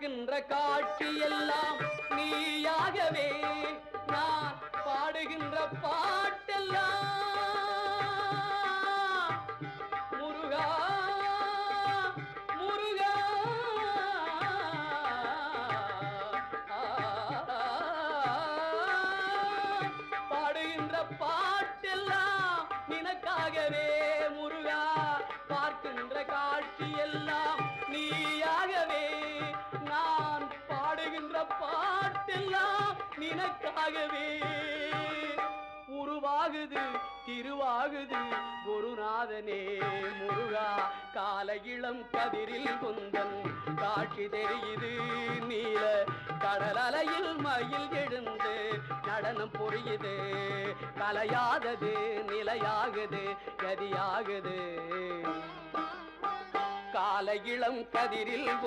பார்க்கின்ற காட்சி எல்லாம் நீயாகவே நான் பாடுகின்ற பாட்டெல்லாம் முருகா முருகா பாடுகின்ற பாட்டெல்லாம் நினக்காகவே முருகா பார்க்கின்ற காட்சி எல்லாம் நீயாகவே நான் பாடுகின்ற பாட்டெல்லாம் நினக்காகவே உருவாகுது திருவாகுது குருநாதனே முருகா கால இளம் கதிரில் குந்தன் காட்சி தெரியுது நீல கடல் அலையில் மயில் எழுந்து நடனம் புரியுது கலையாதது நிலையாகுது கதியாகுது கால இளம் கதிரில்